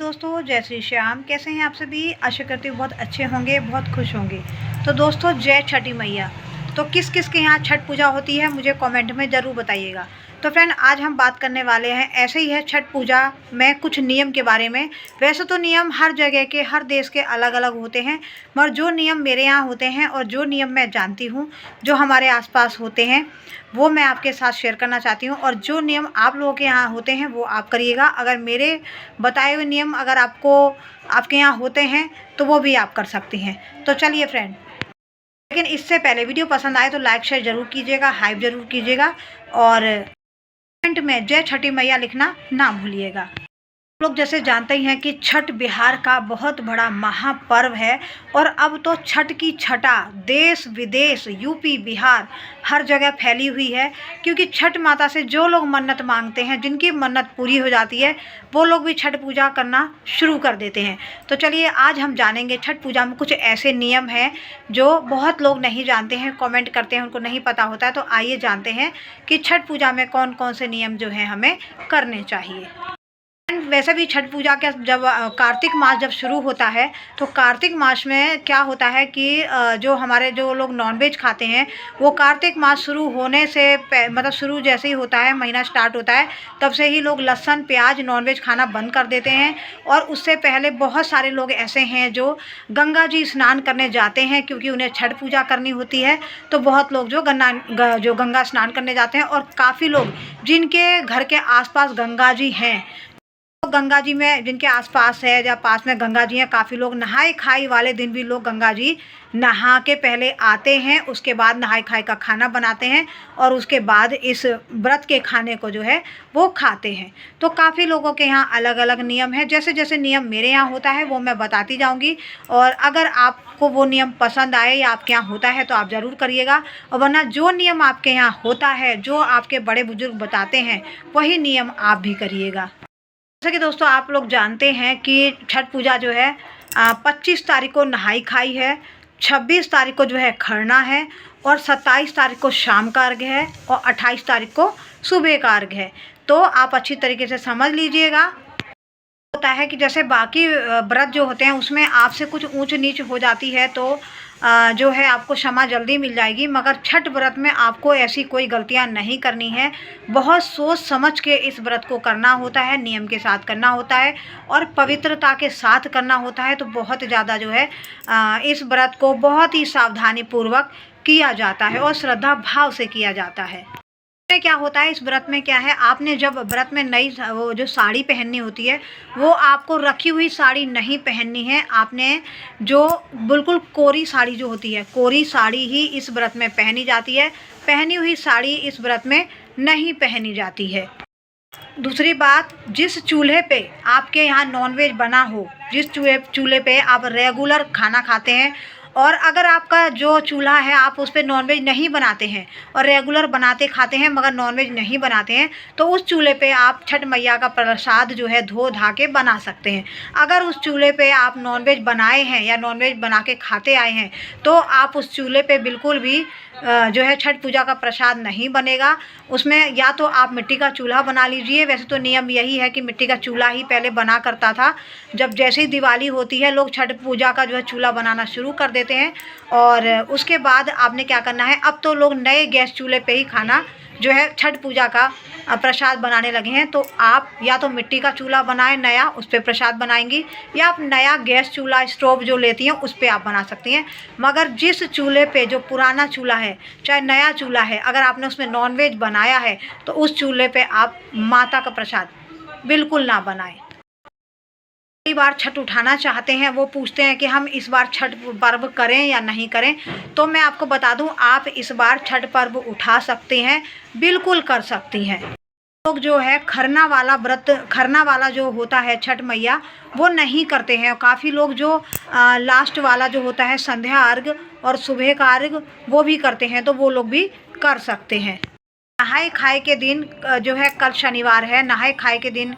दोस्तों, जय श्री श्याम। कैसे हैं आप सभी? आशा करती हूँ बहुत अच्छे होंगे, बहुत खुश होंगे। तो दोस्तों, जय छठी मैया। तो किस किस के यहाँ छठ पूजा होती है मुझे कमेंट में ज़रूर बताइएगा। तो फ्रेंड, आज हम बात करने वाले हैं ऐसे ही है छठ पूजा में कुछ नियम के बारे में। वैसे तो नियम हर जगह के, हर देश के अलग अलग होते हैं, मगर जो नियम मेरे यहाँ होते हैं और जो नियम मैं जानती हूँ, जो हमारे आसपास होते हैं, वो मैं आपके साथ शेयर करना चाहती हूँ। और जो नियम आप लोगों के यहाँ होते हैं वो आप करिएगा। अगर मेरे बताए हुए नियम अगर आपके यहाँ होते हैं तो वो भी आप कर सकती हैं। तो चलिए फ्रेंड, लेकिन इससे पहले वीडियो पसंद आए तो लाइक शेयर ज़रूर कीजिएगा, हाइप ज़रूर कीजिएगा और कमेंट में जय छठी मैया लिखना ना भूलिएगा। लोग जैसे जानते ही हैं कि छठ बिहार का बहुत बड़ा महापर्व है और अब तो छठ की छटा देश विदेश, यूपी बिहार हर जगह फैली हुई है। क्योंकि छठ माता से जो लोग मन्नत मांगते हैं, जिनकी मन्नत पूरी हो जाती है, वो लोग भी छठ पूजा करना शुरू कर देते हैं। तो चलिए आज हम जानेंगे छठ पूजा में कुछ ऐसे नियम हैं जो बहुत लोग नहीं जानते हैं, कमेंट करते हैं, उनको नहीं पता होता है। तो आइए जानते हैं कि छठ पूजा में कौन कौन से नियम जो हैं हमें करने चाहिए। वैसे भी छठ पूजा के जब कार्तिक मास जब शुरू होता है तो कार्तिक मास में क्या होता है कि जो लोग नॉनवेज खाते हैं, वो कार्तिक मास शुरू होने से मतलब शुरू जैसे ही होता है, महीना स्टार्ट होता है, तब से ही लोग लहसुन प्याज नॉनवेज खाना बंद कर देते हैं। और उससे पहले बहुत सारे लोग ऐसे हैं जो गंगा जी स्नान करने जाते हैं, क्योंकि उन्हें छठ पूजा करनी होती है। तो बहुत लोग जो गंगा स्नान करने जाते हैं, और काफ़ी लोग जिनके घर के आसपास गंगा जी हैं, तो गंगा जी में जिनके आसपास है या पास में गंगा जी हैं, काफ़ी लोग नहाई खाई वाले दिन भी लोग गंगा जी नहा के पहले आते हैं, उसके बाद नहाई खाई का खाना बनाते हैं और उसके बाद इस व्रत के खाने को जो है वो खाते हैं। तो काफ़ी लोगों के यहाँ अलग अलग नियम है। जैसे जैसे नियम मेरे यहाँ होता है वो मैं बताती जाऊँगी, और अगर आपको वो नियम पसंद आए या आपके यहाँ होता है तो आप ज़रूर करिएगा, और वरना जो नियम आपके यहाँ होता है, जो आपके बड़े बुजुर्ग बताते हैं, वही नियम आप भी करिएगा। जैसा कि दोस्तों आप लोग जानते हैं कि छठ पूजा जो है 25 तारीख को नहाई खाई है, 26 तारीख को जो है खरना है, और 27 तारीख को शाम का अर्घ्य है, और 28 तारीख को सुबह का अर्घ्य है। तो आप अच्छी तरीके से समझ लीजिएगा। होता है कि जैसे बाकी व्रत जो होते हैं उसमें आपसे कुछ ऊंच नीच हो जाती है तो जो है आपको क्षमा जल्दी मिल जाएगी, मगर छठ व्रत में आपको ऐसी कोई गलतियां नहीं करनी है। बहुत सोच समझ के इस व्रत को करना होता है, नियम के साथ करना होता है और पवित्रता के साथ करना होता है। तो बहुत ज़्यादा जो है इस व्रत को बहुत ही सावधानी पूर्वक किया जाता है और श्रद्धा भाव से किया जाता है। क्या होता है इस व्रत में, क्या है, आपने जब व्रत में नई वो जो साड़ी पहननी होती है, वो आपको रखी हुई साड़ी नहीं पहननी है। आपने जो बिल्कुल कोरी साड़ी जो होती है, कोरी साड़ी ही इस व्रत में पहनी जाती है। पहनी हुई साड़ी इस व्रत में नहीं पहनी जाती है। दूसरी बात, जिस चूल्हे पे आपके यहाँ नॉनवेज बना हो, जिस चूल्हे पे आप रेगुलर खाना खाते हैं, और अगर आपका जो चूल्हा है आप उस पर नॉनवेज नहीं बनाते हैं और रेगुलर बनाते खाते हैं मगर नॉनवेज नहीं बनाते हैं, तो उस चूल्हे पे आप छठ मैया का प्रसाद जो है धो धा के बना सकते हैं। अगर उस चूल्हे पे आप नॉनवेज बनाए हैं या नॉनवेज बना के खाते आए हैं, तो आप उस चूल्हे पे बिल्कुल भी जो है छठ पूजा का प्रसाद नहीं बनेगा। उसमें या तो आप मिट्टी का चूल्हा बना लीजिए। वैसे तो नियम यही है कि मिट्टी का चूल्हा ही पहले बना करता था। जब जैसे ही दिवाली होती है लोग छठ पूजा का जो है चूल्हा बनाना शुरू कर देते हैं, और उसके बाद आपने क्या करना है, अब तो लोग नए गैस चूल्हे पे ही खाना जो है छठ पूजा का प्रसाद बनाने लगे हैं। तो आप या तो मिट्टी का चूल्हा बनाएं नया, उस पर प्रसाद बनाएंगी, या आप नया गैस चूल्हा स्टोव जो लेती हैं उस पर आप बना सकती हैं। मगर जिस चूल्हे पे जो पुराना चूल्हा है, चाहे नया चूल्हा है, अगर आपने उसमें नॉनवेज बनाया है तो उस चूल्हे पे आप माता का प्रसाद बिल्कुल ना बनाएं। कई बार छठ उठाना चाहते हैं, वो पूछते हैं कि हम इस बार छठ पर्व करें या नहीं करें। तो मैं आपको बता दूं, आप इस बार छठ पर्व उठा सकते हैं, बिल्कुल कर सकती हैं। लोग जो है खरना वाला व्रत, खरना वाला जो होता है छठ मैया, वो नहीं करते हैं। काफ़ी लोग जो लास्ट वाला जो होता है संध्या अर्घ और सुबह का अर्घ, वो भी करते हैं। तो वो लोग भी कर सकते हैं। नहाए खाए के दिन जो है, कल शनिवार है, नहाए खाए के दिन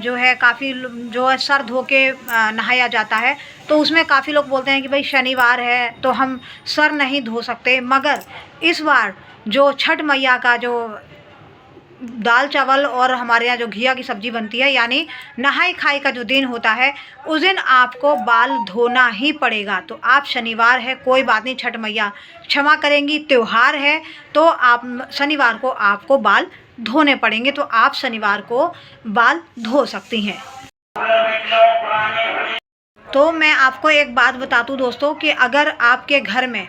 जो है काफ़ी जो है सर धो के नहाया जाता है। तो उसमें काफ़ी लोग बोलते हैं कि भाई शनिवार है तो हम सर नहीं धो सकते, मगर इस बार जो छठ मैया का जो दाल चावल और हमारे यहाँ जो घिया की सब्ज़ी बनती है, यानी नहाई खाई का जो दिन होता है उस दिन आपको बाल धोना ही पड़ेगा। तो आप शनिवार है, कोई बात नहीं, छठ मैया क्षमा करेंगी, त्यौहार है तो आप शनिवार को आपको बाल धोने पड़ेंगे, तो आप शनिवार को बाल धो सकती हैं। तो मैं आपको एक बात बता दूं दोस्तों कि अगर आपके घर में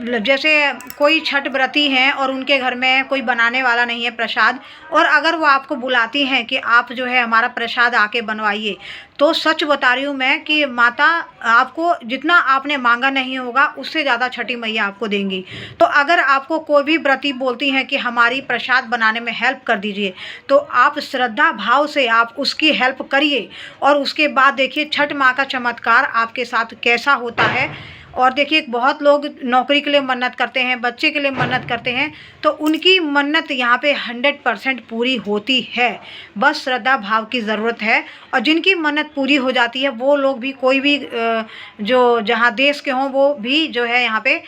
जैसे कोई छठ व्रती हैं और उनके घर में कोई बनाने वाला नहीं है प्रसाद, और अगर वो आपको बुलाती हैं कि आप जो है हमारा प्रसाद आके बनवाइए, तो सच बता रही हूँ मैं कि माता आपको जितना आपने मांगा नहीं होगा उससे ज़्यादा छठी मैया आपको देंगी। तो अगर आपको कोई भी व्रती बोलती हैं कि हमारी प्रसाद बनाने में हेल्प कर दीजिए, तो आप श्रद्धा भाव से आप उसकी हेल्प करिए, और उसके बाद देखिए छठ माँ का चमत्कार आपके साथ कैसा होता है। और देखिए बहुत लोग नौकरी के लिए मन्नत करते हैं, बच्चे के लिए मन्नत करते हैं, तो उनकी मन्नत यहाँ पे 100% पूरी होती है। बस श्रद्धा भाव की ज़रूरत है, और जिनकी मन्नत पूरी हो जाती है वो लोग भी, कोई भी जो जहाँ देश के हों वो भी जो है यहाँ पे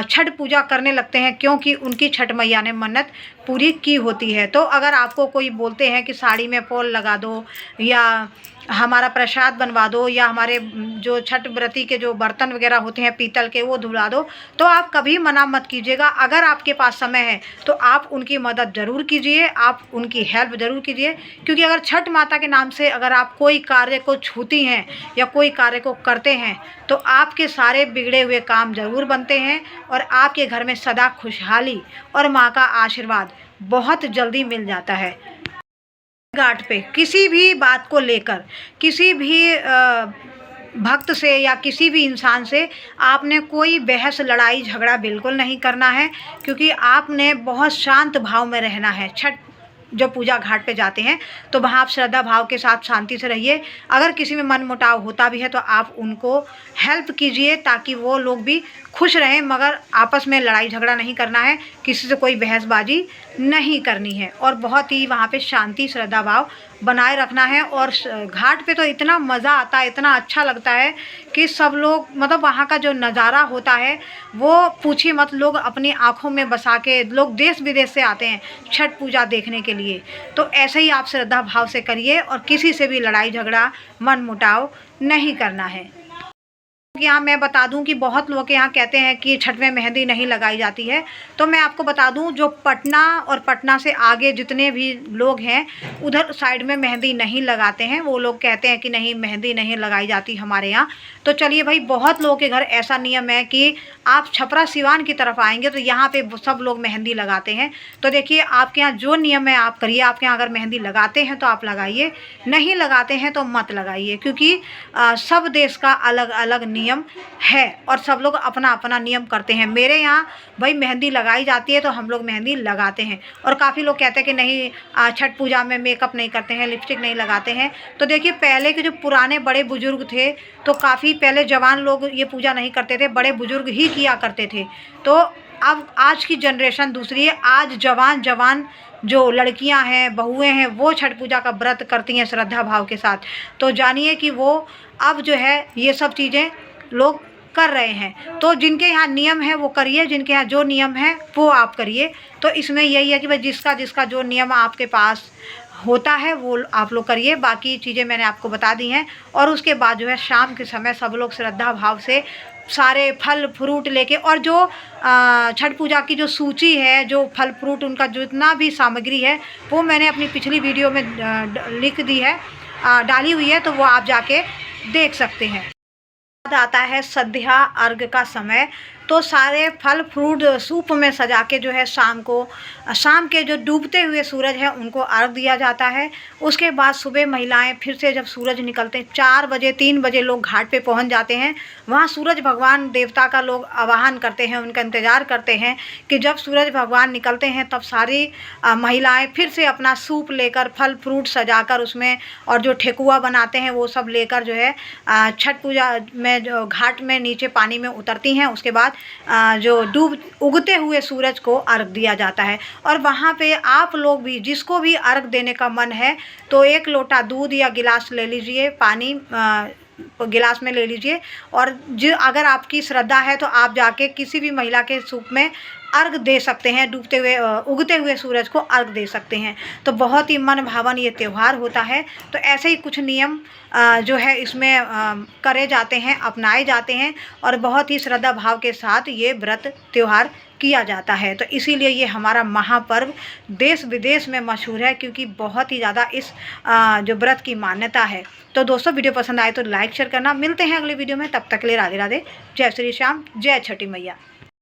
छठ पूजा करने लगते हैं, क्योंकि उनकी छठ मैया ने मन्नत पूरी की होती है। तो अगर आपको कोई बोलते हैं कि साड़ी में फॉल लगा दो, या हमारा प्रसाद बनवा दो, या हमारे जो छठ व्रती के जो बर्तन वगैरह होते हैं पीतल के वो धुला दो, तो आप कभी मना मत कीजिएगा। अगर आपके पास समय है तो आप उनकी मदद ज़रूर कीजिए, आप उनकी हेल्प ज़रूर कीजिए, क्योंकि अगर छठ माता के नाम से अगर आप कोई कार्य को छूती हैं या कोई कार्य को करते हैं तो आपके सारे बिगड़े हुए काम ज़रूर बनते हैं, और आपके घर में सदा खुशहाली और माँ का आशीर्वाद बहुत जल्दी मिल जाता है। घाट पे किसी भी बात को लेकर किसी भी भक्त से या किसी भी इंसान से आपने कोई बहस लड़ाई झगड़ा बिल्कुल नहीं करना है, क्योंकि आपने बहुत शांत भाव में रहना है। छठ जब पूजा घाट पे जाते हैं तो वहाँ आप श्रद्धा भाव के साथ शांति से रहिए। अगर किसी में मन मुटाव होता भी है तो आप उनको हेल्प कीजिए, ताकि वो लोग भी खुश रहें, मगर आपस में लड़ाई झगड़ा नहीं करना है, किसी से कोई बहसबाजी नहीं करनी है, और बहुत ही वहाँ पे शांति श्रद्धा भाव बनाए रखना है। और घाट पे तो इतना मज़ा आता है, इतना अच्छा लगता है कि सब लोग, मतलब वहाँ का जो नज़ारा होता है वो पूछिए मत, लोग अपनी आँखों में बसा के, लोग देश विदेश से आते हैं छठ पूजा देखने के लिए। तो ऐसे ही आप श्रद्धा भाव से करिए, और किसी से भी लड़ाई झगड़ा मन मुटाव नहीं करना है। यहाँ मैं बता दूं कि बहुत लोग यहाँ कहते हैं कि छठ में मेहंदी नहीं लगाई जाती है, तो मैं आपको बता दूं जो पटना और पटना से आगे जितने भी लोग हैं उधर साइड में मेहंदी नहीं लगाते हैं। वो लोग कहते हैं कि नहीं मेहंदी नहीं लगाई जाती हमारे यहाँ। तो चलिए भाई, बहुत लोगों के घर ऐसा नियम है कि आप छपरा सिवान की तरफ आएंगे तो यहाँ पे सब लोग मेहंदी लगाते हैं। तो देखिए आपके यहाँ जो नियम है आप करिए। आपके यहाँ अगर मेहंदी लगाते हैं तो आप लगाइए, नहीं लगाते हैं तो मत लगाइए, क्योंकि सब देश का अलग अलग नियम है और सब लोग अपना अपना नियम करते हैं। मेरे यहाँ भाई मेहंदी लगाई जाती है तो हम लोग मेहंदी लगाते हैं। और काफ़ी लोग कहते हैं कि नहीं छठ पूजा में मेकअप नहीं करते हैं, लिपस्टिक नहीं लगाते हैं। तो देखिए पहले के जो पुराने बड़े बुजुर्ग थे तो काफ़ी पहले जवान लोग ये पूजा नहीं करते थे, बड़े बुजुर्ग ही किया करते थे। तो अब आज की जनरेशन दूसरी है। आज जवान जवान जो लड़कियां हैं, बहुएं हैं, वो छठ पूजा का व्रत करती हैं श्रद्धा भाव के साथ। तो जानिए कि वो अब जो है ये सब चीज़ें लोग कर रहे हैं। तो जिनके यहाँ नियम है वो करिए, जिनके यहाँ जो नियम है वो आप करिए। तो इसमें यही है कि भाई जिसका जिसका जो नियम आपके पास होता है वो आप लोग करिए। बाकी चीज़ें मैंने आपको बता दी हैं। और उसके बाद जो है शाम के समय सब लोग श्रद्धा भाव से सारे फल फ्रूट लेके, और जो छठ पूजा की जो सूची है, जो फल फ्रूट उनका जितना भी सामग्री है वो मैंने अपनी पिछली वीडियो में लिख दी है, डाली हुई है, तो वो आप जाके देख सकते हैं। आता है संध्या अर्घ का समय, तो सारे फल फ्रूट सूप में सजा के जो है शाम के जो डूबते हुए सूरज है उनको अर्घ दिया जाता है। उसके बाद सुबह महिलाएं फिर से जब सूरज निकलते हैं 4 बजे 3 बजे लोग घाट पे पहुंच जाते हैं। वहां सूरज भगवान देवता का लोग आवाहन करते हैं, उनका इंतज़ार करते हैं कि जब सूरज भगवान निकलते हैं तब सारी महिलाएँ फिर से अपना सूप लेकर फल फ्रूट सजा कर उसमें, और जो ठेकुआ बनाते हैं वो सब लेकर जो है छठ पूजा में जो घाट में नीचे पानी में उतरती हैं। उसके बाद जो उगते हुए सूरज को अर्घ दिया जाता है। और वहाँ पे आप लोग भी जिसको भी अर्घ देने का मन है तो 1 लोटा दूध या गिलास ले लीजिए, पानी गिलास में ले लीजिए, और जो अगर आपकी श्रद्धा है तो आप जाके किसी भी महिला के सूप में अर्घ दे सकते हैं, डूबते हुए उगते हुए सूरज को अर्घ दे सकते हैं। तो बहुत ही मन भावन ये त्यौहार होता है। तो ऐसे ही कुछ नियम जो है इसमें करे जाते हैं, अपनाए जाते हैं और बहुत ही श्रद्धा भाव के साथ ये व्रत त्यौहार किया जाता है। तो इसीलिए ये हमारा महापर्व देश विदेश में मशहूर है, क्योंकि बहुत ही ज़्यादा इस जो व्रत की मान्यता है। तो दोस्तों वीडियो पसंद आए तो लाइक शेयर करना। मिलते हैं अगले वीडियो में, तब तक के लिए राधे राधे, जय श्री श्याम, जय छठी मैया।